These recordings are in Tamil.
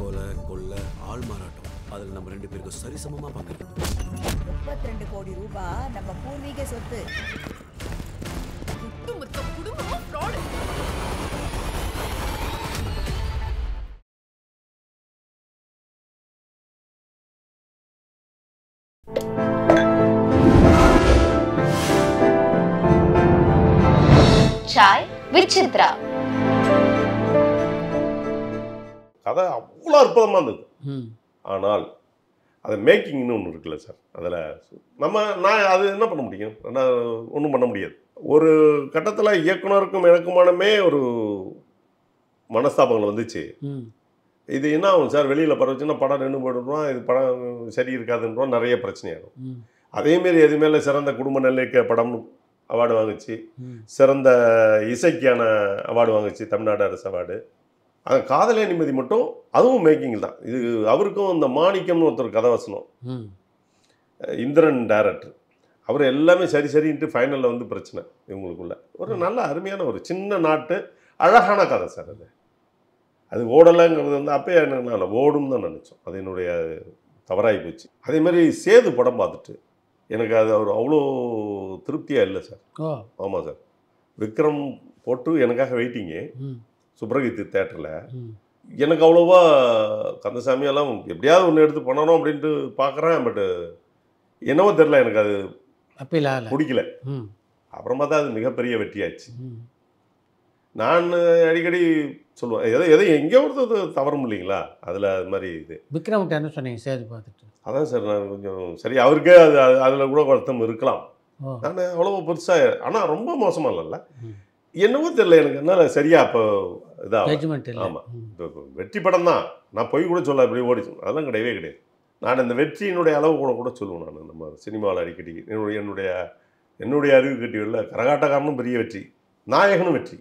கொலை கொள்ளை ஆள் மாறாட்டம் அதில் நம்ம 2 பேருக்கும் சரிசமமாக பங்கிருக்கோம். 32 கோடி ரூபாய் நம்ம பூர்வீக சொத்து. ஒட்டுமொத்த குடும்பமும் ஃப்ராடு. சாய் விசித்ரா கதை அவ்வளோ அற்புதமாக இருந்தது. ஆனால் அது மேக்கிங்னு ஒன்று இருக்குல்ல சார், அதில் நான் அது என்ன பண்ண முடியும், ஒன்றும் பண்ண முடியாது. ஒரு கட்டத்தில் இயக்குனருக்கும் எனக்குமானமே ஒரு மனஸ்தாபங்கள் வந்துச்சு. இது என்ன ஆகும் சார், வெளியில் பரவச்சுன்னா படம் நின்று போயிடுறோம், இது படம் சரி இருக்காதுன்றோம், நிறைய பிரச்சனையாகும். அதேமாரி எது மேலே சிறந்த குடும்ப நல்லிக்க படம் அவார்டு வாங்குச்சு, சிறந்த இசைக்கான அவார்டு வாங்குச்சு, தமிழ்நாடு அரசு அவார்டு. அது காதலே நிம்மதி மட்டும் அதுவும் மேக்கிங் தான். இது அவருக்கும் இந்த மாணிக்கம்னு ஒருத்தர் கதை வசனம், இந்திரன் டைரக்டர், அவர் எல்லாமே சரி சரின்ட்டு ஃபைனலில் வந்து பிரச்சனை இவங்களுக்குள்ள. ஒரு நல்ல அருமையான ஒரு சின்ன நாட்டு அழகான கதை சார். அது ஓடலைங்கிறது வந்து அப்பயே என்ன ஓடும் தான் நினச்சோம், அது என்னுடைய தவறாகி போச்சு. அதேமாதிரி சேது படம் பார்த்துட்டு எனக்கு அது அவர் அவ்வளோ திருப்தியாக இல்லை சார். ஆமாம் சார், விக்ரம் போட்டு எனக்காக வெயிட்டிங்கு சுப்ரகீத் தேட்டரில். எனக்கு அவ்வளோவா கந்தசாமியெல்லாம் எப்படியாவது ஒன்று எடுத்து பண்ணணும் அப்படின்ட்டு பார்க்குறேன். பட்டு என்னவோ தெரில, எனக்கு அது பிடிக்கல. அப்புறமா தான் அது மிகப்பெரிய வெற்றியாச்சு. நான் அடிக்கடி சொல்லுவேன், எதை எங்கேயோ ஒருத்தர் தவறும் இல்லைங்களா அதில். அது மாதிரி இது விக்ரம் என்ன சொன்னீங்க சேது பார்த்துட்டு? அதான் சார், நான் கொஞ்சம் சரி, அவருக்கே அது அதில் கூட வருத்தம் இருக்கலாம். நான் அவ்வளோ பெருசாக, ஆனால் ரொம்ப மோசமாக இல்லைல்ல, என்னவோ தெரியல எனக்கு. என்னால் சரியா இப்போ இதாக. ஆமாம், இப்போ வெற்றி படம் தான், நான் போய் கூட சொல்ல இப்படி ஓடிச்சு, அதெல்லாம் கிடையவே கிடையாது. நான் இந்த வெற்றியினுடைய அளவு கூட சொல்லுவேன். நான் நம்ம சினிமாவில் அடிக்கடி என்னுடைய அறிவு கட்டிகளில் கரகாட்டக்காரனும் பெரிய வெற்றி, நாயகனும் வெற்றி,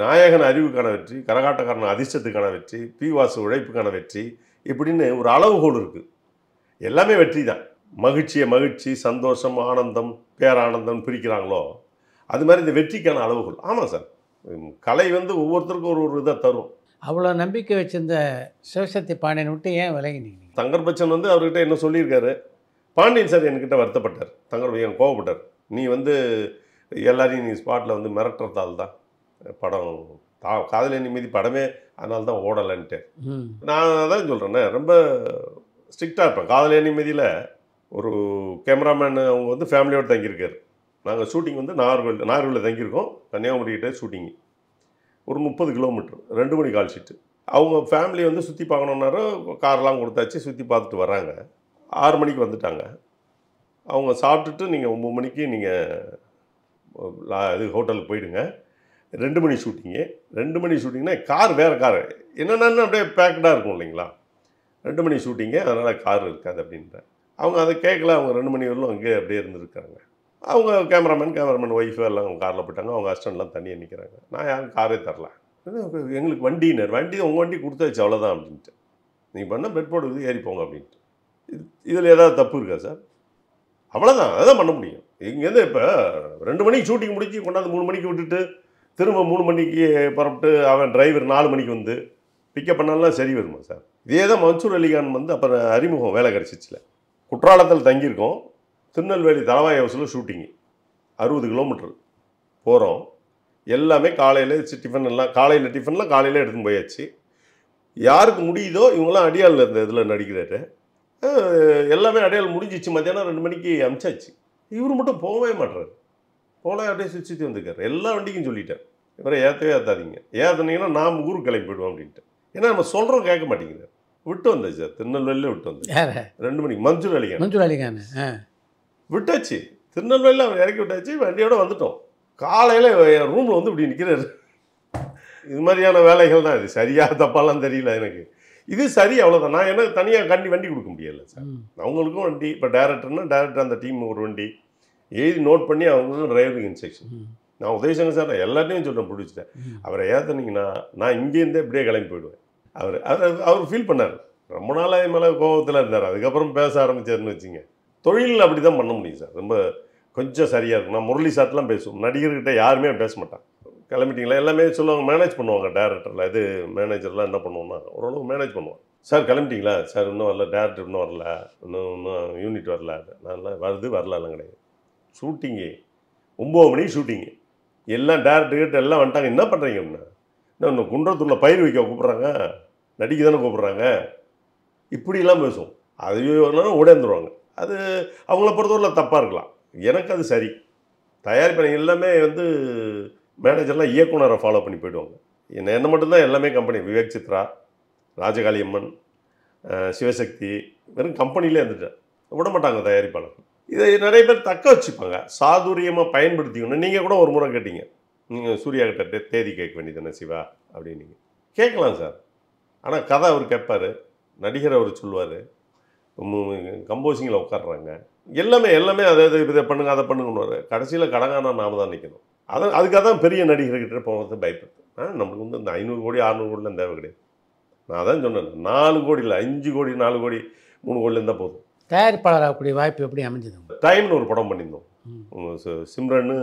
நாயகன் அறிவுக்கான வெற்றி, கரகாட்டக்காரன் அதிர்ஷ்டத்துக்கான வெற்றி, பி வாசு உழைப்புக்கான வெற்றி, இப்படின்னு ஒரு அளவுகோல் இருக்குது. எல்லாமே வெற்றி தான். மகிழ்ச்சி, சந்தோஷம், ஆனந்தம், பேரானந்தம் பிரிக்கிறாங்களோ அது மாதிரி இந்த வெற்றிக்கான அளவுகோல். ஆமாம் சார், கலை வந்து ஒவ்வொருத்தருக்கும் ஒரு இதை தரும். அவ்வளோ நம்பிக்கை வச்சிருந்த சிவசக்தி பாண்டியன் விட்டு ஏன் விலகினீங்க? தங்கர் பச்சன் வந்து அவர்கிட்ட என்ன சொல்லியிருக்காரு, பாண்டியன் சார் என்கிட்ட வருத்தப்பட்டார், தங்கர் பச்சன் கோவப்பட்டார், நீ வந்து எல்லாரையும் நீ ஸ்பாட்டில் வந்து மிரட்டுறதால் தான் படம் காதலே நிம்மதி படமே அதனால தான் ஓடலைன்ட்டு. நான் அதான் சொல்கிறேன்னே, ரொம்ப ஸ்ட்ரிக்டாக இருப்பேன். காதலே நிம்மதியில் ஒரு கேமராமேன் அவங்க வந்து ஃபேமிலியோடு தங்கியிருக்காரு. நாங்கள் ஷூட்டிங் வந்து நாகர்கோவிலில் தங்கியிருக்கோம், கன்னியாகுமரிக்கிட்ட ஷூட்டிங்கு ஒரு 30 கிலோமீட்டர், 2 மணி கால் ஷீட்டு. அவங்க ஃபேமிலி வந்து சுற்றி பார்க்கணுன்னாரு, கார்லாம் கொடுத்தாச்சு, சுற்றி பார்த்துட்டு வராங்க. 6 மணிக்கு வந்துட்டாங்க. அவங்க சாப்பிட்டுட்டு நீங்கள் 9 மணிக்கு நீங்கள் இது ஹோட்டலுக்கு போயிடுங்க. 2 மணி ஷூட்டிங்கு. 2 மணி ஷூட்டிங்னா கார் வேறு கார் என்னென்னு அப்படியே பேக்கடாக இருக்கும் இல்லைங்களா. 2 மணி ஷூட்டிங்கு, அதனால் கார் இருக்காது அப்படின்றேன். அவங்க அதை கேட்கல. அவங்க 2 மணி வரலும் அங்கேயே அப்படியே இருந்துருக்காங்க. அவங்க கேமராமேன் ஒய்ஃபு எல்லாம் அவங்க காரில் போயிட்டாங்க. அவங்க ஹஸ்பண்ட்லாம் தனியாக நிற்கிறாங்க. நான் யாரும் காரே தரல. எங்களுக்கு வண்டி உங்கள் வண்டி கொடுத்தாச்சு அவ்வளோதான் அப்படின்ட்டு. நீங்கள் பண்ண பெட் போடுறது ஏறி போங்க அப்படின்ட்டு. இதில் ஏதாவது தப்பு இருக்கா சார்? அவ்வளோதான், அதான் பண்ண முடியும். இங்கேருந்து இப்போ 2 மணிக்கு ஷூட்டிங் முடிச்சு கொண்டாந்து 3 மணிக்கு விட்டுட்டு திரும்ப 3 மணிக்கு புறப்பட்டு அவன் டிரைவர் 4 மணிக்கு வந்து பிக்கப் பண்ணாலாம் சரி வருமா சார்? இதே தான் மன்சூர் அலிகான் வந்து அப்புறம் அறிமுகம் வேலை கிடச்சிச்சில. குற்றாலத்தில் தங்கியிருக்கோம், திருநெல்வேலி தலவாய் ஹவுஸில் ஷூட்டிங்கு 60 கிலோமீட்டர் போகிறோம். எல்லாமே காலையில் டிஃபன் எல்லாம் காலையில் டிஃபன்லாம் காலையில் எடுத்துன்னு போயாச்சு. யாருக்கு முடியுதோ இவங்களாம் அடியால் இந்த இதில் நடிக்கிறாரு. எல்லாமே அடையாளம் முடிஞ்சிச்சு. மத்தியானம் 2 மணிக்கு அமிச்சாச்சு. இவர் மட்டும் போகவே மாட்டுறாரு. போகலாம் அப்படியே சுற்றி வந்துருக்காரு. எல்லா வண்டிக்கும் சொல்லிட்டேன், இவரை ஏற்றவே ஏற்றாதீங்க, ஏற்றினீங்கன்னா நான் ஊருக்கு கிளம்பி போயிடுவோம் அப்படின்ட்டு. ஏன்னா நம்ம சொல்கிறோம் கேட்க மாட்டேங்கிறார். விட்டு வந்தாச்சு சார், திருநெல்வேலியில் விட்டு வந்து 2 மணிக்கு மன்சூர் அலிகான் விட்டாச்சு. திருநெல்வேலியில் அவர் இறக்கி விட்டாச்சு, வண்டியோடு வந்துட்டோம். காலையில் என் ரூமில் வந்து இப்படி நிற்கிறாரு. இது மாதிரியான வேலைகள் தான். இது சரியாக தப்பாலாம் தெரியல எனக்கு. இது சரி, அவ்வளோதான். நான் என்ன தனியாக வண்டி கொடுக்க முடியல சார். அவங்களுக்கும் வண்டி, இப்போ டேரக்டர் அந்த டீம் ஒரு வண்டி எழுதி நோட் பண்ணி அவங்களும் டிரைவருக்கு இன்ஸ்ட்ரக்ஷன். நான் உதயசங்கர் சார் எல்லாத்தையும் சொல்கிறேன், பிடிச்சிட்டேன். அவரை ஏற்றுனீங்கன்னா நான் இங்கேருந்தே இப்படியே கிளம்பி போயிடுவேன். அவர் ஃபீல் பண்ணார். ரொம்ப நாளாக மேலே கோபத்தில் இருந்தார். அதுக்கப்புறம் பேச ஆரம்பிச்சாருன்னு வச்சுங்க. தொழில் அப்படி தான் பண்ண முடியும் சார். ரொம்ப கொஞ்சம் சரியாக இருக்கும். நான் முரளி சார்ட்லாம் பேசுவோம், நடிகர்கிட்ட யாருமே பேச மாட்டான். கிளம்பிட்டீங்களா எல்லாமே சொல்லுவாங்க, மேனேஜ் பண்ணுவாங்க டேரக்டரில். இது மேனேஜர்லாம் என்ன பண்ணுவோம்னா ஓரளவு மேனேஜ் பண்ணுவான். சார் கிளம்பிட்டீங்களா சார்? இன்னும் வரல, டேரக்டர் இன்னும் வரல, இன்னும் யூனிட் வரல. நான் வரலாம் கிடையாது. ஷூட்டிங்கு 9 மணிக்கு ஷூட்டிங்கு. எல்லாம் டேரக்டர் எல்லாம் வந்துட்டாங்க. என்ன பண்ணுறீங்க அப்படின்னா, இன்னும் குன்றத்தூரில் பயிர் வைக்க கூப்பிட்றாங்க, நடிக்க தானே கூப்பிட்றாங்க, இப்படிலாம் பேசுவோம். அதுவே வரலாம் ஓடேந்துருவாங்க. அது அவங்கள பொறுத்தவரையில் தப்பாக இருக்கலாம். எனக்கு அது சரி. தயாரிப்பாளர் எல்லாமே மேனேஜர்லாம் இயக்குனரை ஃபாலோ பண்ணி போயிடுவாங்க. என்ன மட்டும்தான் எல்லாமே கம்பெனி. விவேக் சித்ரா, ராஜகாளியம்மன், சிவசக்தி, வெறும் கம்பெனிலே இருந்துட்டேன். விட மாட்டாங்க தயாரிப்பாளர். இதை நிறைய பேர் தக்க வச்சுப்பாங்க, சாதுரியமாக பயன்படுத்திக்கணும். நீங்கள் கூட ஒரு முறை கேட்டீங்க, நீங்கள் சூர்யா கிட்ட தேதி கேட்க வேண்டியதானே சிவா அப்படின்னு. கேட்கலாம் சார், ஆனால் கதை அவர் கேட்பார், நடிகர் அவர் சொல்லுவார், கம்போசிங்கில் உட்காடுறாங்க, எல்லாமே அதாவது இதை பண்ணுங்க அதை பண்ணுங்கன்னு. கடைசியில் கடங்கானா நாம தான் நிற்கணும். அதுக்காக தான் பெரிய நடிகர்கிட்ட போகிறது பயப்படுது. நம்மளுக்கு இந்த 500 கோடி 600 கோடிலாம் தேவை கிடையாது. நான் அதான் சொன்னேன், 4 கோடி இல்லை, 5 கோடி 4 கோடி 3 கோடியில் இருந்தால் போதும். தயாரிப்பாளர் ஆகக்கூடிய வாய்ப்பு எப்படி அமைஞ்சது? டைம்னு ஒரு படம் பண்ணியிருந்தோம், சிம்ரன்னு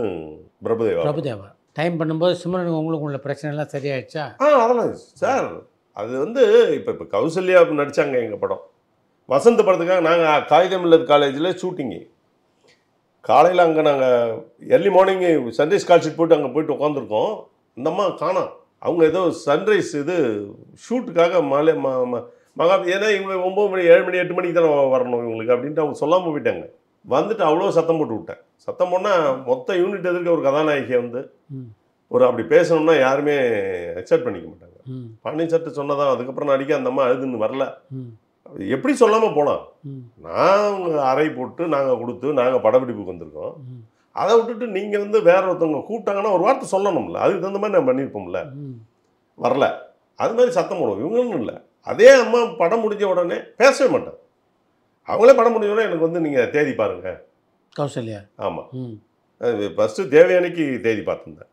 பிரபுதேவா. டைம் பண்ணும்போது சிம்ரனுக்கு உங்களுக்கு உள்ள பிரச்சனைலாம் சரியாயிடுச்சா? அதெல்லாம் சார், அது இப்போ கௌசல்யா நடித்தாங்க எங்கள் படம். வசந்த் படத்துக்காக நாங்கள் காகிதமில்லத் காலேஜில் ஷூட்டிங்கு. காலையில் அங்கே நாங்கள் எர்லி மார்னிங்கு சன்ரைஸ் கால்ஷீட் போட்டு அங்கே போயிட்டு உட்காந்துருக்கோம். இந்த அம்மா காணோம். அவங்க ஏதோ சன்ரைஸ் ஷூட்டுக்காக ஏன்னா இவங்க 9 மணி 7 மணி 8 மணிக்கு தானே வரணும் இவங்களுக்கு அப்படின்ட்டு அவங்க சொல்லாமல் போயிட்டாங்க. வந்துட்டு அவ்வளோ சத்தம் போட்டு விட்டேன். சத்தம் போனால் மொத்த யூனிட் எதிர்க்க ஒரு கதாநாயகியை அப்படி பேசணும்னா யாருமே அக்செப்ட் பண்ணிக்க மாட்டாங்க. பாண்டியன் சட்டு சொன்னதான். அதுக்கப்புறம் நடிக்க அந்த அம்மா அழுதுன்னு வரல. எப்படி சொல்லாமல் போகலாம்? நாங்கள் அறை போட்டு நாங்கள் கொடுத்து நாங்கள் படப்பிடிப்புக்கு வந்திருக்கோம். அதை விட்டுட்டு நீங்கள் வேற ஒருத்தவங்க கூப்பிட்டாங்கன்னா ஒரு வார்த்தை சொல்லணும்ல, அதுக்கு தகுந்த மாதிரி நான் பண்ணியிருப்போம்ல. வரல, அது மாதிரி சத்தம் போடுவோம். இவங்களும் இல்லை. அதே அம்மா படம் முடிஞ்ச உடனே பேசவே மாட்டேன். அவங்களே படம் முடிஞ்ச உடனே எனக்கு நீங்கள் தேதி பாருங்க கௌசல்யா. ஆமாம், ஃபஸ்ட்டு தேவயானிக்கு தேதி பார்த்துருந்தேன்.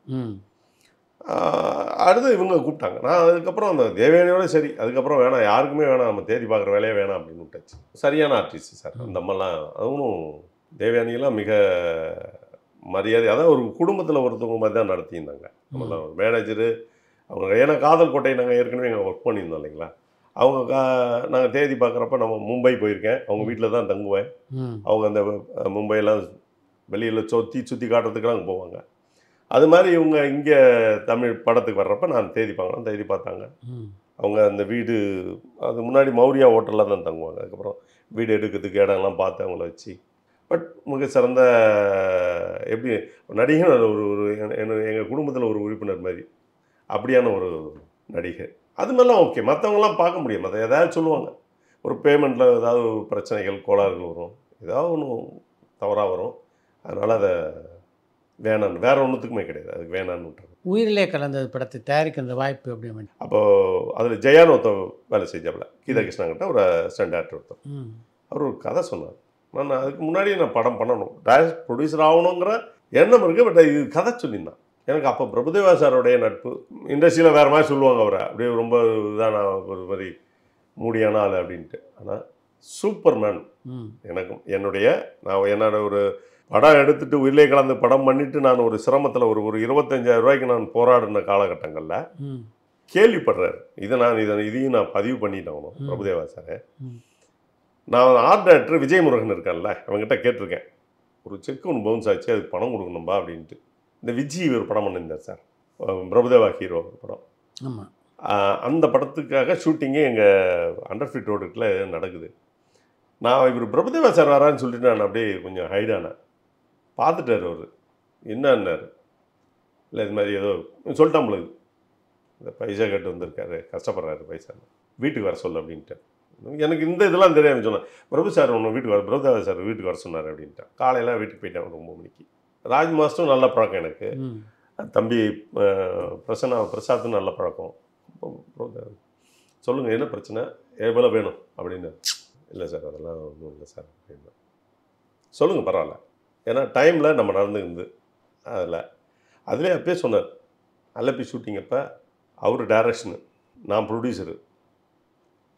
அடுத்து இவங்க கூப்பிட்டாங்க. நான் அதுக்கப்புறம் அந்த தேவயானியோட சரி, அதுக்கப்புறம் வேணாம், யாருக்குமே வேணாம், நம்ம தேதி பார்க்குற வேலையே வேணாம் அப்படின்னு விட்டாச்சு. சரியான ஆர்டிஸ்ட் சார் அந்த அம்மாலாம். அவங்களும் தேவயானியெல்லாம் மிக மரியாதை, அதான் ஒரு குடும்பத்தில் ஒருத்தவங்க மாதிரி தான் நடத்தியிருந்தாங்க. நம்மளாம் ஒரு மேனேஜரு அவங்க. ஏன்னா காதல் கோட்டை நாங்கள் ஏற்கனவே எங்கள் ஒர்க் பண்ணியிருந்தோம் இல்லைங்களா. அவங்க நாங்கள் தேதி பார்க்குறப்ப நம்ம மும்பை போயிருக்கேன், அவங்க வீட்டில் தான் தங்குவேன். அவங்க அந்த மும்பையெல்லாம் வெளியில் சுற்றி காட்டுறதுக்கெல்லாம் அங்கே போவாங்க. அது மாதிரி இவங்க இங்கே தமிழ் படத்துக்கு வர்றப்ப நான் தேதி பார்க்கலாம். தேதி பார்த்தாங்க. அவங்க அந்த வீடு அது முன்னாடி மௌரியா ஹோட்டலில் தான் தங்குவாங்க. அதுக்கப்புறம் வீடு எடுக்கிறதுக்கு இடம்லாம் பார்த்து அவங்கள வச்சு. பட் மிக சிறந்த எப்படி நடிகர், ஒரு எங்கள் குடும்பத்தில் ஒரு உறுப்பினர் மாதிரி அப்படியான ஒரு நடிகர். அது மாதிரிலாம் ஓகே. மற்றவங்களாம் பார்க்க முடியும், மற்ற ஏதாவது சொல்லுவாங்க, ஒரு பேமெண்ட்டில் ஏதாவது பிரச்சனைகள் கோளாறுகள் வரும், ஏதாவது ஒன்று தவறாக வரும். அதனால் அதை வேணான்னு, வேறு ஒன்றுத்துக்குமே கிடையாது, அதுக்கு வேணான்னு விட்டுறது. உயிரிலே கலந்தது படத்தை தயாரிக்கிற வாய்ப்பு எப்படி? அப்போது அதில் ஜெயான் ஒருத்தர் வேலை செஞ்சாப்புல, கீதா கிருஷ்ணாங்கிட்ட ஒரு அசிஸ்டன்ட் டேரக்டர் ஒருத்தர். அவர் ஒரு கதை சொன்னார். நான் அதுக்கு முன்னாடி நான் படம் பண்ணணும், டைரக்ட் ப்ரொடியூசர் ஆகணுங்கிற எண்ணம் இருக்குது. பட் இது கதை சொல்லியிருந்தான். எனக்கு அப்போ பிரபுதேவா சாரோடைய நட்பு. இண்டஸ்ட்ரியில் வேறு மாதிரி சொல்லுவாங்க அவரை, அப்படியே ரொம்ப இதான ஒரு மாதிரி மூடியான ஆள் அப்படின்ட்டு. ஆனால் சூப்பர் மேன். எனக்கும் என்னோட ஒரு படம் எடுத்துகிட்டு உயிரிலே கலந்து படம் பண்ணிவிட்டு நான் ஒரு சிரமத்தில் ஒரு 25,000 ரூபாய்க்கு நான் போராடின காலகட்டங்களில் கேள்விப்படுறாரு. இதையும் நான் பதிவு பண்ணிட்டேன் பிரபுதேவா சார். நான் ஆர்ட் டைரக்டர் விஜய் முருகன் இருக்கான்ல, அவங்ககிட்ட கேட்டிருக்கேன், ஒரு செக் ஒன்று பவுன்ஸ் ஆச்சு, அதுக்கு பணம் கொடுக்கணும்பா அப்படின்ட்டு. இந்த விஜய் ஒரு படம் பண்ணியிருந்தார் சார், பிரபுதேவா ஹீரோ படம். ஆமாம், அந்த படத்துக்காக ஷூட்டிங்கே எங்கள் அண்டர்ஃபிட் ரோடுக்கில் நடக்குது. நான் இவர் பிரபுதேவா சார் வரான்னு சொல்லிட்டு நான் அப்படியே கொஞ்சம் ஹைடானேன். பார்த்துட்டார் அவர், என்னன்னாரு, இல்லை இது மாதிரி ஏதோ சொல்லிட்டாம்பளுக்கு, இந்த பைசா கேட்டு வந்திருக்காரு, கஷ்டப்படுறாரு பைசா, வீட்டுக்கு வர சொல்ல அப்படின்ட்டு. எனக்கு இந்த இதெல்லாம் தெரியாமல் சொன்னேன். பிரபு சார் ஒன்று பிரபுதேவா சார் வீட்டுக்கு வர சொன்னார் அப்படின்ட்டேன். காலையில் வீட்டுக்கு போயிட்டேன் ஒரு 9 மணிக்கு. ராஜ் மாஸ்டரும் நல்ல பழக்கம் எனக்கு, தம்பி பிரசாத்தும் நல்ல பழக்கம். சொல்லுங்கள் என்ன பிரச்சனை, எவ்வளோ வேணும் அப்படின்னு. இல்லை சார் அதெல்லாம் ஒன்றும் இல்லை சார் அப்படின்னு. சொல்லுங்கள் பரவாயில்ல, ஏன்னா டைமில் நம்ம நடந்துருந்து அதிலே அப்பயே சொன்னார். அல்லப்பி ஷூட்டிங் அப்போ அவர் டைரக்ஷனு, நான் ப்ரொடியூசரு,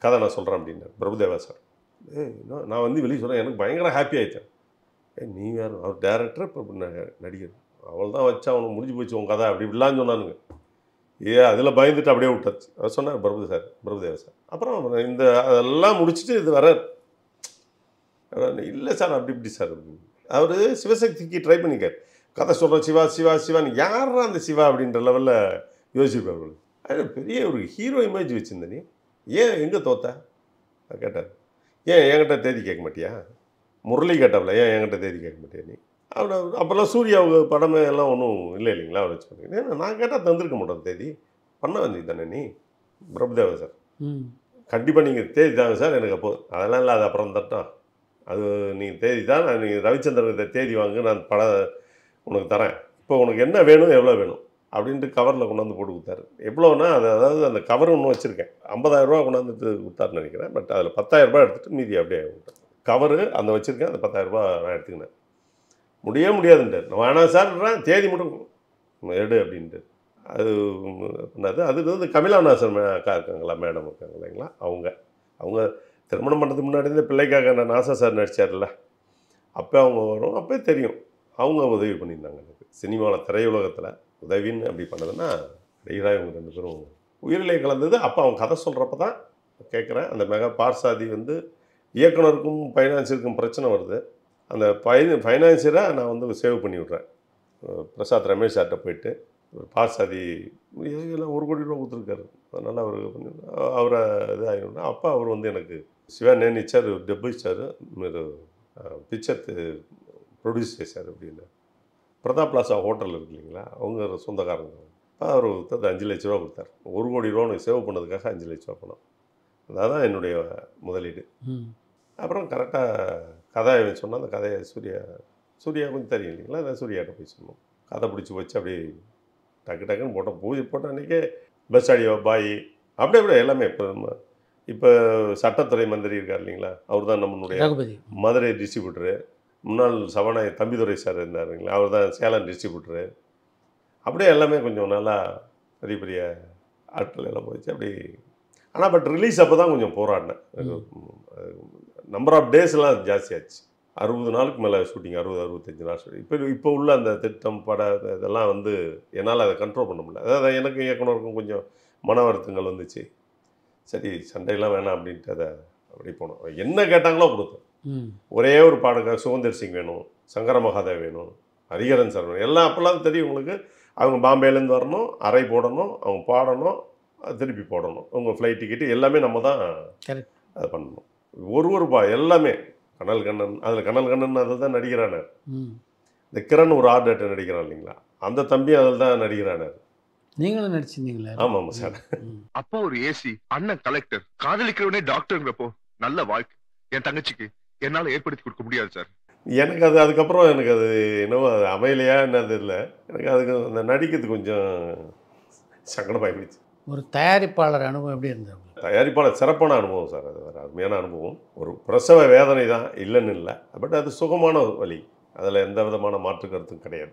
கதை நான் சொல்கிறேன் அப்படின்னார் பிரபுதேவா சார். நான் வெளியே சொல்கிறேன், எனக்கு பயங்கர ஹாப்பி ஆகிட்டேன். நீ வேறு, அவர் டேரக்டர், இப்போ நடிகர், அவள் தான் வச்சா அவனுக்கு முடிஞ்சு போச்சு உன் கதை அப்படி இப்படிலாம் சொன்னானுங்க. அதில் பயந்துட்டு அப்படியே விட்டாச்சு. அவர் சொன்னார் பிரபுதேவா சார். அப்புறம் இந்த அதெல்லாம் முடிச்சுட்டு இது வர இல்லை சார் அப்படி இப்படி சார். அவர் சிவசக்திக்கு ட்ரை பண்ணிக்கார். கதை சொல்கிற சிவா சிவா சிவான்னு யாரா அந்த சிவா அப்படின்ற லெவலில் யோசிப்பார். அது பெரிய ஒரு ஹீரோ இமேஜ் வச்சுருந்த நீ ஏன் எங்கே தோத்த கேட்டார். ஏன் என்கிட்ட தேதி கேட்க மாட்டியா? முரளி கேட்டாப்ல, ஏன் என்கிட்ட தேதி கேட்க மாட்டியா நீ? அவனை அப்போல்லாம் சூர்யாவுக்கு படமே எல்லாம் ஒன்றும் இல்லைங்களா அவர் வச்சு பண்ணி. ஏன்னா நான் கேட்டால் தந்திருக்க மாட்டேன் தேதி. பண்ண வந்தீங்க தானே நீ பிரபுதேவா சார். கண்டிப்பாக நீங்கள் தேதி தாங்க சார் எனக்கு. அப்போ அதெல்லாம் இல்லை, அது அப்புறம் தட்டான். அது நீங்கள் தேதி தான், நீங்கள் ரவிச்சந்திரன் தேதி வாங்க, நான் படம் உனக்கு தரேன். இப்போ உனக்கு என்ன வேணும் எவ்வளோ வேணும் அப்படின்ட்டு கவரில் கொண்டாந்து போட்டு கொடுத்தாரு. எவ்வளோன்னா அதாவது அந்த கவர் ஒன்று வச்சுருக்கேன், 50,000 கொண்டாந்துட்டு கொடுத்தாருன்னு நினைக்கிறேன். பட் அதில் 10,000 எடுத்துகிட்டு மீதி அப்படியே விட்டேன். கவரு அந்த வச்சுருக்கேன், அந்த 10,000 நான் எடுத்துக்கினேன். முடியாதுன்ட்டு நான் வேணாம் சார்ன்றேன், தேதி மட்டும் எடு அப்படின்ட்டு. அது பண்ணாது. அதுக்கு வந்து கமிலாநாசன் அக்கா இருக்காங்களா, மேடம் இருக்காங்க இல்லைங்களா, அவங்க திருமணம் பண்ணுறதுக்கு முன்னாடி இந்த பிள்ளைக்காக நாசா சார் நடித்தார்ல, அப்போ அவங்க வரும், அப்போ தெரியும் அவங்க உதவி பண்ணியிருந்தாங்க எனக்கு சினிமாவில் திரையுலகத்தில். உதவின்னு அப்படி பண்ணதுன்னா நடிகராக இவங்க 2 பேரும் உயிரிலே கலந்தது. அப்போ அவங்க கதை சொல்கிறப்ப தான் கேட்குறேன். அந்த மெகா பார்சாதி வந்து இயக்குனருக்கும் ஃபைனான்சியருக்கும் பிரச்சனை வருது. அந்த ஃபைனான்சியரை நான் வந்து சேவ் பண்ணி விட்றேன். பிரசாத் ரமேஷ் சார்கிட்ட போயிட்டு பார்சாதி எல்லாம் 1 கோடி ரூபா கொடுத்துருக்காரு. அதனால் அவரை இது ஆகிடும்னா அப்போ அவர் வந்து எனக்கு சிவா நேனிச்சார், டெப்பு இச்சார், మీరు பிக்சர் ப்ரொடியூஸ் చేశారు அப்படின்னு. பிரதாப் பிளாசா ஹோட்டல் இருக்கு இல்லைங்களா, அவங்க சொந்தக்காரங்க. அவர் 5 லட்ச ரூபா கொடுத்தார். 1 கோடி ரூபா உனக்கு சேவ் பண்ணதுக்காக 5 லட்ச ரூபா பணம். அதுதான் என்னுடைய முதலீடு. அப்புறம் கரெக்டாக கதை சொன்னால் அந்த கதையை சூர்யா கொஞ்சம் தெரியும் இல்லைங்களா, அதை சூர்யாட்ட போய் சொன்னோம். கதை பிடிச்சி வச்சு அப்படியே டக்குன்னு போட்டோம். பூஜை போட்ட அன்றைக்கே பஸ் ஆடியோ பாய் அப்படியே எல்லாமே. இப்போ சட்டத்துறை மந்திரி இருக்கார் இல்லைங்களா, அவர் தான் நம்மளுடைய மதுரை டிஸ்ட்ரிபியூட்டரு. முன்னாள் சபாநாயகர் தம்பிதுரை சார் இருந்தார் இல்லைங்களா, அவர் தான் சேலம் டிஸ்ட்ரிபியூட்டரு. அப்படியே எல்லாமே கொஞ்சம் நல்லா பெரிய ஆட்கள் எல்லாம் போயிடுச்சு அப்படி. ஆனால் பட் ரிலீஸ் அப்போ தான் கொஞ்சம் போராடினேன். Number of டேஸ்லாம் ஜாஸ்தியாச்சு. 60 நாளுக்கு மேலே ஷூட்டிங், 60-65 நாள் ஷூட்டிங். இப்போ உள்ள அந்த திட்டம் இதெல்லாம் வந்து என்னால் அதை கண்ட்ரோல் பண்ண முடியல. அதாவது எனக்கு இயக்குனருக்கும் கொஞ்சம் மன வருத்தங்கள் வந்துச்சு. சரி சண்டையெல்லாம் வேணாம் அப்படின்ட்டு அதை அப்படி போனோம். என்ன கேட்டாங்களோ கொடுத்தோம். ஒரே ஒரு பாடகர் சுகந்தர் சிங் வேணும், சங்கர மகாதேவ் வேணும், ஹரிஹரன் சார் வேணும், எல்லாம் அப்போல்லாம் தெரியும் உங்களுக்கு. அவங்க பாம்பேலேருந்து வரணும், அறை போடணும், அவங்க பாடணும், திருப்பி போடணும், அவங்க ஃப்ளைட் டிக்கெட்டு எல்லாமே நம்ம தான் அதை பண்ணணும். ஒரு எல்லாமே கனல் கண்ணன், அதில் கனல் கண்ணன் அதில் தான் நடிக்கிறானார். இந்த கிரண் ஒரு ஆர்டேட்டர் நடிக்கிறான் இல்லைங்களா, அந்த தம்பி அதில் தான் நடிக்கிறானார். நீங்களும் நடிச்சிருந்தீங்களா? ஆமாம் சார். அப்பா ஒரு ஏசி, அண்ணன் கலெக்டர், காதலிக்கிறவனே டாக்டர்ங்கிறப்போ நல்ல வாழ்க்கை என் தங்கச்சிக்கு என்னால் ஏற்படுத்தி கொடுக்க முடியாது சார். எனக்கு அதுக்கப்புறம் எனக்கு அது என்னவோ அது அமையலையா என்னது இல்லை, எனக்கு அதுக்கு அந்த நடிக்கிறதுக்கு கொஞ்சம் சங்கடமாகி போயிடுச்சு. ஒரு தயாரிப்பாளர் அனுபவம் எப்படி இருந்தது? தயாரிப்பாளர் சிறப்பான அனுபவம் சார். அது வேறு அருமையான அனுபவம். ஒரு பிரசவ வேதனை தான், இல்லைன்னு இல்லை. பட் அது சுகமான வழி, அதில் எந்த விதமான மாற்று கருத்தும் கிடையாது.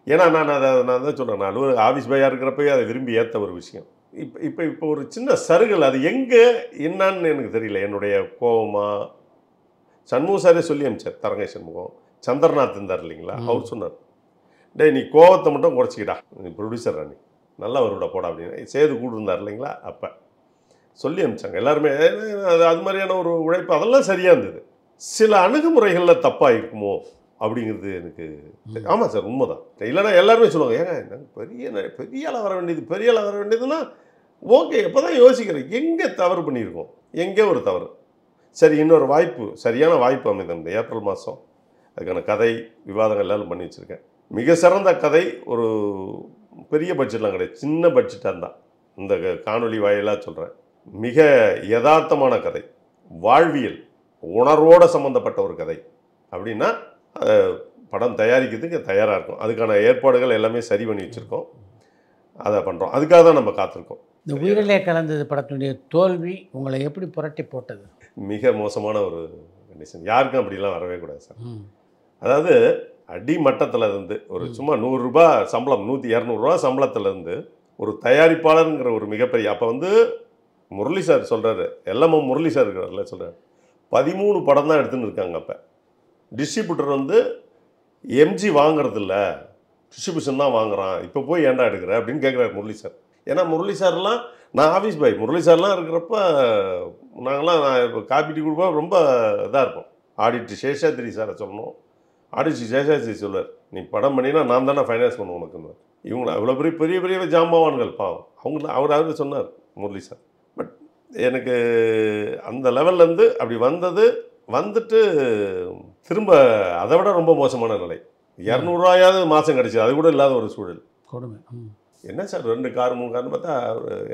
ஏன்னா நான் தான் சொல்கிறேன், நான் ஆஃபீஸ் பாயாக இருக்கிறப்பயே அதை விரும்பி ஏற்ற ஒரு விஷயம். இப்போ ஒரு சின்ன சருகல், அது எங்கே என்னான்னு எனக்கு தெரியல. என்னுடைய கோபமா சண்முகம் சாரே சொல்லி அனுப்பிச்சார். தரங்கை சண்முகம், சந்திரநாத் இருந்தார் இல்லைங்களா, அவர் சொன்னார், டே நீ கோவத்தை மட்டும் குறைச்சிக்கிடா, நீ ப்ரொடியூசர் நீ நல்லா வருவிட போடா அப்படின்னு. சேது கூட இருந்தார் இல்லைங்களா, அப்போ சொல்லி அனுப்பிச்சாங்க எல்லாருமே. அது மாதிரியான ஒரு உழைப்பு அதெல்லாம் சரியாக இருந்தது. சில அணுகுமுறைகளில் தப்பாக இருக்குமோ அப்படிங்கிறது எனக்கு. ஆமாம் சார், உண்மைதான். இல்லைன்னா எல்லாருமே சொல்லுவாங்க, ஏங்க பெரிய ஆளாக வர வேண்டியதுன்னா ஓகே. எப்போ தான் யோசிக்கிறேன் எங்கே தவறு பண்ணியிருக்கோம், எங்கே ஒரு தவறு. சரி, இன்னொரு வாய்ப்பு, சரியான வாய்ப்பு அமைந்தது இந்த ஏப்ரல் மாதம். அதுக்கான கதை விவாதங்கள் எல்லாம் பண்ணி வச்சுருக்கேன். மிக சிறந்த கதை, ஒரு பெரிய பட்ஜெட்லாம் கிடையாது, சின்ன பட்ஜெட்டாக இருந்தால் இந்த காணொலி வாயிலாக சொல்கிறேன். மிக யதார்த்தமான கதை, வாழ்வியல் உணர்வோடு சம்மந்தப்பட்ட ஒரு கதை அப்படின்னா படம் தயாரிக்கிறதுக்கு தயாராக இருக்கும். அதுக்கான ஏற்பாடுகள் எல்லாமே சரி பண்ணி வச்சுருக்கோம், அதை பண்ணுறோம். அதுக்காக தான் நம்ம காத்திருக்கோம். இந்த உயிரிலே கலந்தது படத்தினுடைய தோல்வி உங்களை எப்படி புரட்டி போட்டது? மிக மோசமான ஒரு கண்டிஷன். யாருக்கும் அப்படிலாம் வரவே கூடாது சார். அதாவது அடிமட்டத்தில் இருந்து ஒரு சும்மா 100 ரூபா சம்பளம், 100-200 ரூபா சம்பளத்திலேருந்து ஒரு தயாரிப்பாளருங்கிற ஒரு மிகப்பெரிய, அப்போ வந்து முரளி சார் சொல்கிறாரு, எல்லாமே முரளி சார் இருக்கிறார்ல சொல்கிறார், 13 படம் தான் எடுத்துன்னு இருக்காங்க. அப்போ டிஸ்ட்ரிபியூட்டர் வந்து எம்ஜி வாங்குறதில்ல, டிஸ்ட்ரிபியூஷன் தான் வாங்குறான், இப்போ போய் ஏன்டா எடுக்கிற அப்படின்னு கேட்குறாரு முரளி சார். ஏன்னா முரளி சார்லாம் நான் ஆஃபீஸ் பாய், முரளி சார்லாம் இருக்கிறப்ப நாங்களாம் நான் இப்போ காப்பி டீ கொடுப்பா ரொம்ப இதாக இருப்போம். ஆடிட்டர் சேஷாத்ரி சாரை சொல்லணும். ஆடிட்டர் சேஷாத்ரி சொல்லுவார், நீ படம் பண்ணினா நான் தானே ஃபைனான்ஸ் பண்ணுவேன் உனக்குன்னு. இவங்களை அவ்வளோ பெரிய பெரிய பெரிய ஜாம்பவான்கள் பாவம் அவர் சொன்னார் முரளி சார். பட் எனக்கு அந்த லெவல்லேருந்து அப்படி வந்துட்டு திரும்ப அதை விட ரொம்ப மோசமான நிலை. 200 ரூபாயாவது மாதம் கிடச்சிது, அது கூட இல்லாத ஒரு சூழல். கொடுமை. என்ன சார் 2 கார் 3 கார்னு பார்த்தா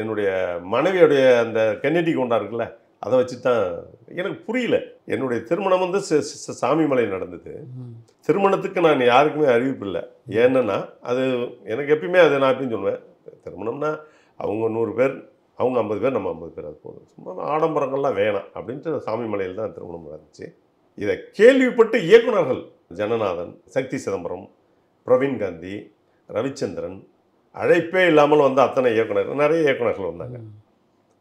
என்னுடைய மனைவியுடைய அந்த கென்னடி கொண்டா இருக்குல்ல, அதை வச்சு தான் எனக்கு புரியல. என்னுடைய திருமணம் வந்து சாமிமலை நடந்தது. திருமணத்துக்கு நான் யாருக்குமே அறிவிப்பு இல்லை. ஏன்னா அது எனக்கு எப்பயுமே அது நான் எப்பயும் சொல்லுவேன், திருமணம்னா அவங்க 100 பேர், அவங்க 50 பேர், நம்ம 50 பேர், அது போதும், சும்மா ஆடம்பரங்கள்லாம் வேணாம் அப்படின்ட்டு சாமிமலையில் தான் திருமணம் நடந்துச்சு. இதை கேள்விப்பட்டு இயக்குனர்கள் ஜனநாதன், சக்தி சிதம்பரம், பிரவீன் காந்தி, ரவிச்சந்திரன், அழைப்பே இல்லாமல் வந்த அத்தனை இயக்குனர்கள், நிறைய இயக்குனர்கள் வந்தாங்க.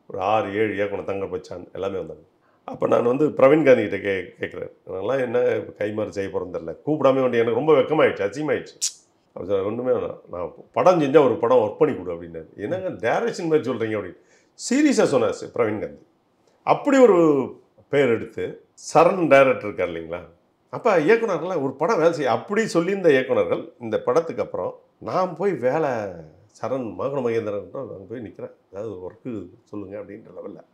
ஒரு 6-7 இயக்குனர், தங்க பச்சான் எல்லாமே வந்தாங்க. அப்போ நான் வந்து பிரவீன் காந்தி கிட்ட கேட்குறேன், அதெல்லாம் என்ன கைமாறு செய்ய போகிறோம் தெரில, கூப்பிடாமே வந்து எனக்கு ரொம்ப வெக்கமாயிடுச்சு, அசிங்கமாயிடுச்சு. அப்போ சார் ஒன்றுமே வேணாம், நான் படம் செஞ்சால் ஒரு படம் ஒர்க் பண்ணி கொடு அப்படின்னாரு. என்னங்க டைரக்ஷன் மாதிரி சொல்கிறீங்க அப்படின்னு சீரியஸாக சொன்னார் பிரவீன் காந்தி. அப்படி ஒரு பேர் எடுத்து சரண் டைரக்டர் இருக்கார் இல்லைங்களா, அப்போ இயக்குனர்கள்லாம் ஒரு படம் வேலை செய்ய அப்படி சொல்லியிருந்த இயக்குனர்கள் இந்த படத்துக்கு அப்புறம் நான் போய் வேலை சரண் மகன மகேந்திரன் நான் போய் நிற்கிறேன், அதாவது ஒர்க்கு சொல்லுங்கள் அப்படின்ற லெவலில்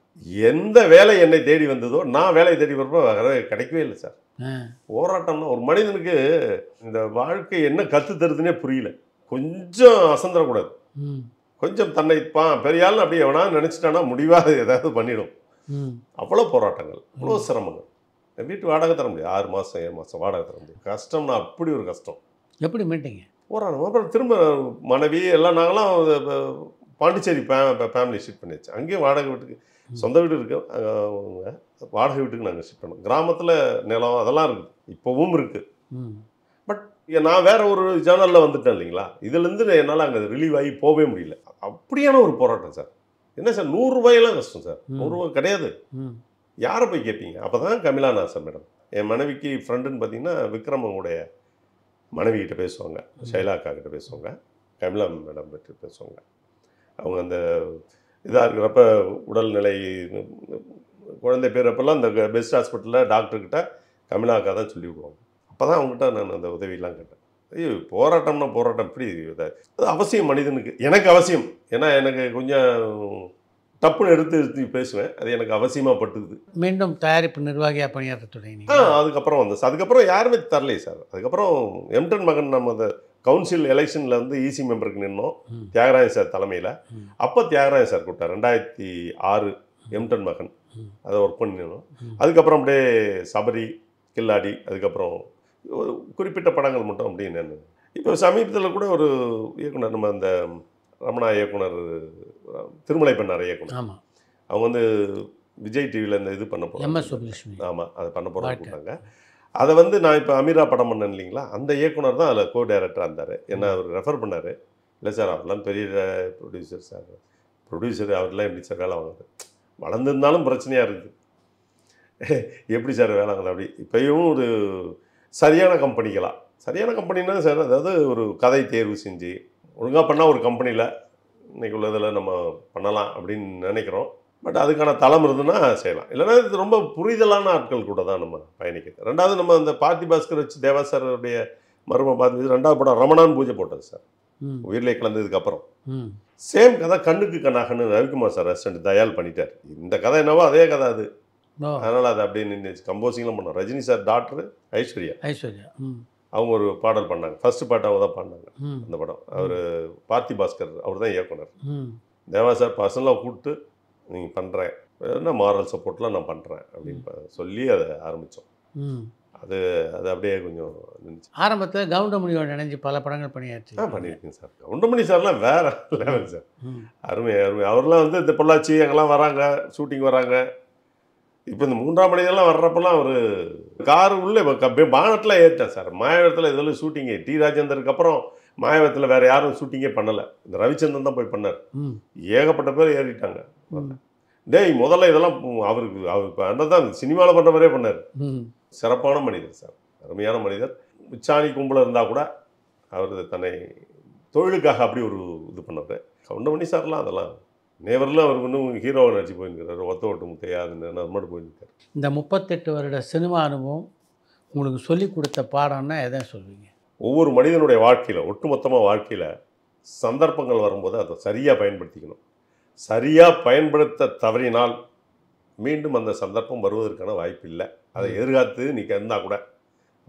எந்த வேலை என்னை தேடி வந்ததோ நான் வேலையை தேடி வரப்போ கிடைக்கவே இல்லை சார். போராட்டம்னா ஒரு மனிதனுக்கு இந்த வாழ்க்கை என்ன கற்று தருதுன்னே புரியல. கொஞ்சம் அசந்திரக்கூடாது, கொஞ்சம் தன்னை பெரிய ஆள்னு அப்படியே எவனா நினச்சிட்டானா முடிவாக ஏதாவது பண்ணிடும். அவ்வளோ போராட்டங்கள், அவ்வளோ சிரமங்கள். வீட்டு வாடகை தர முடியாது, 6 மாதம் 7 மாதம் வாடகை தர முடியாது. கஷ்டம்னா அப்படி ஒரு கஷ்டம். எப்படி மீட்டிங்க? போராட்டம். அப்புறம் திரும்ப மனைவி எல்லாம் நாங்களாம் பாண்டிச்சேரி ஃபேமிலி ஷிஃப்ட் பண்ணியாச்சு. அங்கேயும் வாடகை வீட்டுக்கு, சொந்த வீடு இருக்கு, வாடகை வீட்டுக்கு நாங்கள் ஷிஃப்ட் பண்ணோம். கிராமத்தில் நிலம் அதெல்லாம் இருக்குது, இப்போவும் இருக்குது. பட் நான் வேற ஒரு ஜேர்னலில் வந்துட்டேன் இல்லைங்களா, இதுலேருந்து என்னால் அங்கே ரிலீவ் ஆகி போகவே முடியல. அப்படியான ஒரு போராட்டம் சார். என்ன சார் 100 ரூபாயெல்லாம் கஷ்டம் சார், 100 ரூபாய் கிடையாது. யாரை போய் கேட்பீங்க? அப்போ தான் கமிலா நாசர் மேடம், என் மனைவிக்கு ஃப்ரெண்டுன்னு பார்த்தீங்கன்னா விக்ரமனுடைய மனைவிக்கிட்ட பேசுவாங்க, ஷைலா அக்கா கிட்ட பேசுவாங்க, கமிலா மேடம் பற்றி பேசுவாங்க. அவங்க அந்த இதாக இருக்கிறப்ப உடல்நிலை குழந்தை பேரப்பெல்லாம் இந்த பெஸ்ட் ஹாஸ்பிட்டலில் டாக்டர்கிட்ட கமிலா அக்கா தான் சொல்லி விடுவாங்க. அப்போ தான் அவங்ககிட்ட நான் அந்த உதவியெல்லாம் கேட்டேன். ஐயோ போராட்டம்னா போராட்டம் இப்படி அது அவசியம் மனிதனுக்கு, எனக்கு அவசியம். ஏன்னா எனக்கு கொஞ்சம் டப்புன்னு எடுத்து பேசுவேன், அது எனக்கு அவசியமாக பட்டுது. மீண்டும் தயாரிப்பு நிர்வாகியாக பணியாற்ற தொடங்கி அதுக்கப்புறம் வந்து அதுக்கப்புறம் யாருமே தரலையே சார். அதுக்கப்புறம் எம்டன் மகன் நம்ம அந்த கவுன்சில் எலெக்ஷனில் வந்து ஈசி மெம்பருக்கு நின்னோம் தியாகராஜன் சார் தலைமையில். அப்போ தியாகராஜன் சார் கூப்பிட்டார் 2006 எம்டன் மகன், அதை ஒர்க் பண்ணி நின்னோம். அதுக்கப்புறம் அப்படியே சபரி, கில்லாடி, அதுக்கப்புறம் ஒரு குறிப்பிட்ட படங்கள் மட்டும் அப்படின்னு நின்று. இப்போ சமீபத்தில் கூட ஒரு இயக்குனர், நம்ம அந்த ரமணா இயக்குனர், திருமலை பண்ணார் இயக்குனர், ஆமாம், அவங்க வந்து விஜய் டிவியில் இந்த இது பண்ண போகிறாங்க. ஆமாம், அதை பண்ண போகிறாங்க. அதை வந்து நான் இப்போ அமீரா படம் பண்ணேன் இல்லைங்களா, அந்த இயக்குனர் தான் அதில் கோ டைரக்டராக இருந்தார். என்ன அவர் ரெஃபர் பண்ணார். இல்லை சார் அவர்லாம் பெரிய ப்ரொடியூசர் சார், ப்ரொடியூசர் அவர்லாம் எப்படி சார் வேலை வாங்குது, வளர்ந்துருந்தாலும் பிரச்சனையாக இருக்குது, எப்படி சார் வேலை வாங்குது அப்படி. இப்போயும் ஒரு சரியான கம்பெனிகளா, சரியான கம்பெனின்னா சார், அதாவது ஒரு கதை தேர்வு செஞ்சு ஒழுங்காக பண்ணால் ஒரு கம்பெனியில் இன்றைக்கி உள்ளதில் நம்ம பண்ணலாம் அப்படின்னு நினைக்கிறோம். பட் அதுக்கான தளம் இருந்துன்னா செய்யலாம். இல்லைன்னா இது ரொம்ப புரிதலான ஆட்கள் கூட தான் நம்ம பயணிக்கிறது. ரெண்டாவது நம்ம அந்த பார்த்தி பாஸ்கர் வச்சு தேவா சாருடைய மரும பார்த்து 2வது படம் ரமணான் பூஜை போட்டது சார், உயிரிலே கலந்ததுக்கப்புறம். சேம் கதை கண்ணுக்கு கண்ணாகன்னு ரவிக்குமார் சார் அசிஸ்டன்ட் தயால் பண்ணிட்டார். இந்த கதை என்னவோ அதே கதை அது, அதனால் அது அப்படியே நின்று கம்போசிங்லாம் பண்ணோம். ரஜினி சார் டாக்டர் ஐஸ்வர்யா அவங்க ஒரு பாடல் பண்ணாங்க, ஃபர்ஸ்ட் பாட்டு அவங்க தான் பாடினாங்க அந்த படம். அவர் பார்த்தி பாஸ்கர் அவர் தான் இயக்குனர். தேவா சார் பர்சனலாக கூப்பிட்டு நீங்கள் பண்ணுறேன், என்ன மாரல் சப்போர்ட்லாம் நான் பண்ணுறேன் அப்படின்னு சொல்லி அதை ஆரம்பித்தோம். அது அது அப்படியே கொஞ்சம் இருந்துச்சு. ஆரம்பத்தில் கவுண்டமணியோட நினைஞ்சு பல படங்கள் பண்ணியாச்சு. பண்ணியிருக்கேன் சார். கவுண்டமணி சார்லாம் வேற லெவல் சார், அருமை அருமை. அவர்லாம் வந்து இந்த பொள்ளாச்சி அங்கெல்லாம் வராங்க, ஷூட்டிங் வராங்க. இப்போ இந்த 3ஆம் மணிதெல்லாம் வர்றப்பெல்லாம் ஒரு காரு உள்ளே பானட்லாம் ஏறிட்டேன் சார். மாயவரத்தில் இதெல்லாம் ஷூட்டிங்கு டி ராஜேந்தருக்கு அப்புறம் மாயவரத்தில் வேறு யாரும் ஷூட்டிங்கே பண்ணலை, இந்த ரவிச்சந்திரன் தான் போய் பண்ணார். ஏகப்பட்ட பேர் ஏறிட்டாங்க. டேய் முதல்ல இதெல்லாம் அவருக்கு அவர் தான் சினிமாவில் பண்ணுற மாதிரியே பண்ணார். சிறப்பான மனிதர் சார், அருமையான மனிதர். உச்சாணி கும்பல இருந்தால் கூட அவர் தன்னை தொழிலுக்காக அப்படி ஒரு இது பண்ணவர். கவுண்டமணி சார்லாம் அதெல்லாம் நேவரில் அவர் இன்னும் ஹீரோவை நடிச்சு போயிருக்கிறாரு. ஒத்த ஓட்டு முத்தையா அது மட்டும் போயிருக்காரு. இந்த 38 வருட சினிமா அனுபவம் உங்களுக்கு சொல்லி கொடுத்த பாடம்னா எதை சொல்வீங்க? ஒவ்வொரு மனிதனுடைய வாழ்க்கையில், ஒட்டுமொத்தமாக வாழ்க்கையில் சந்தர்ப்பங்கள் வரும்போது அதை சரியாக பயன்படுத்திக்கணும். சரியாக பயன்படுத்த தவறினால் மீண்டும் அந்த சந்தர்ப்பம் வருவதற்கான வாய்ப்பு இல்லை. அதை எதிர்காத்து நீ இருந்தால் கூட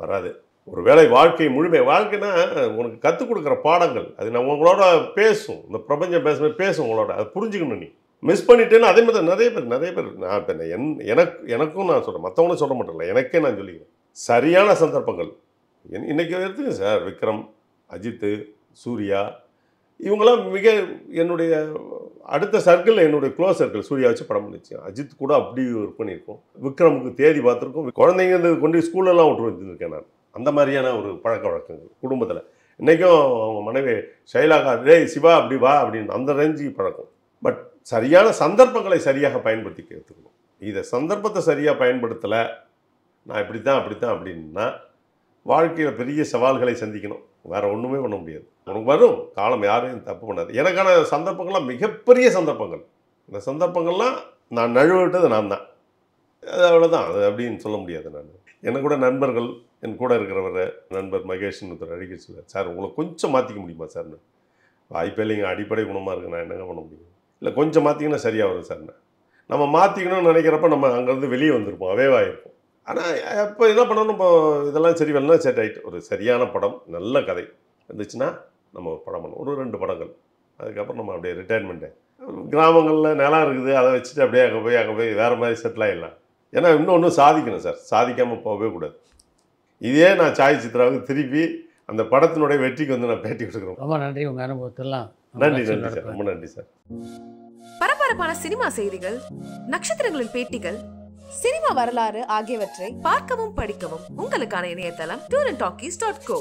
வராது. ஒரு வேளை வாழ்க்கை முழுமை வாழ்க்கைன்னா உனக்கு கற்றுக் கொடுக்குற பாடங்கள் அது நம்ம உங்களோட பேசும். இந்த பிரபஞ்சம் பேசும் உங்களோட. அதை புரிஞ்சுக்கணும். நீ மிஸ் பண்ணிட்டேன்னு அதே மாதிரி நிறைய பேர் நான் இப்போ எனக்கும் நான் சொல்கிறேன், மற்றவங்களும் சொல்ல மாட்டேன்ல, எனக்கே நான் சொல்லிக்கிறேன். சரியான சந்தர்ப்பங்கள் இன்றைக்கி எடுத்துங்க சார். விக்ரம், அஜித்து, சூர்யா இவங்களாம் மிக என்னுடைய அடுத்த சர்க்கிள், என்னுடைய க்ளோஸ் சர்க்கிள். சூர்யா வச்சு படம் பண்ணிச்சு. அஜித் கூட அப்படி ஒர்க் பண்ணியிருக்கோம். விக்ரமுக்கு தேதி பார்த்துருக்கோம். குழந்தைங்க கொண்டு ஸ்கூல்லலாம் விட்டு வந்துருக்கேன் நான். அந்த மாதிரியான ஒரு பழக்க வழக்கங்கள் குடும்பத்தில். இன்றைக்கும் அவங்க மனைவி ஷைலாக்கா டேய் சிவா அப்படி வா அப்படின்னு அந்த ரேஞ்சுக்கு பழக்கம். பட் சரியான சந்தர்ப்பங்களை சரியாக பயன்படுத்தி எடுத்துக்கணும். இதை சந்தர்ப்பத்தை சரியாக பயன்படுத்தலை, நான் இப்படித்தான் அப்படின்னா வாழ்க்கையில் பெரிய சவால்களை சந்திக்கணும். வேறு ஒன்றுமே பண்ண முடியாது. உனக்கு வரும் காலம், யாரையும் தப்பு பண்ணாது. எனக்கான சந்தர்ப்பங்கள்லாம் மிகப்பெரிய சந்தர்ப்பங்கள். இந்த சந்தர்ப்பங்கள்லாம் நான் நழுவிட்டது நான் தான். அது அவ்வளோதான். அது அப்படின்னு சொல்ல முடியாது. நான் எனக்கு கூட நண்பர்கள், என் கூட இருக்கிறவர் நண்பர் மகேஷ்னு ஒருத்தர் அடிக்கடி சொல்லுவார், சார் உங்களை கொஞ்சம் மாற்றிக்க முடியுமா சார்னு. வாய்ப்பே இல்லைங்க, அடிப்படை குணமாக இருக்குது, நான் என்னங்க பண்ண முடியும். இல்லை கொஞ்சம் மாற்றிங்கன்னா சரியாக வரும் சார்ண்ணா. நம்ம மாற்றிக்கணும்னு நினைக்கிறப்ப நம்ம அங்கேருந்து வெளியே வந்திருப்போம், அவேவாயிருப்போம். ஆனால் இப்போ என்ன பண்ணணும், இப்போ இதெல்லாம் சரி வரலாம், செட் ஆகிட்டு ஒரு சரியான படம், நல்ல கதை இருந்துச்சுன்னா நம்ம ஒரு படம் பண்ணணும். ஒரு 2 படங்கள். அதுக்கப்புறம் நம்ம அப்படியே ரிட்டையர்மெண்ட்டு. கிராமங்களில் நிலம் இருக்குது, அதை வச்சுட்டு அப்படியே அங்கே போய் வேறு மாதிரி செட்டில் ஆகிடலாம். ஏன்னா இன்னொன்று சாதிக்கணும் சார், சாதிக்காமல் போகவே கூடாது. இதே நான் சாய் சித்ராவுக்கு திருப்பி அந்த படத்தினுடைய வெற்றிக்கு வந்து நான் பேட்டி கொடுக்குறேன். ரொம்ப நன்றி. உங்கள் அனுபவத்தெல்லாம் நன்றி சார், ரொம்ப நன்றி சார். பரபரப்பான சினிமா செய்திகள், நட்சத்திரங்களின் பேட்டிகள், சினிமா வரலாறு ஆகியவற்றை பார்க்கவும் படிக்கவும் உங்களுக்கான இணையதளம் tourantalkies.co.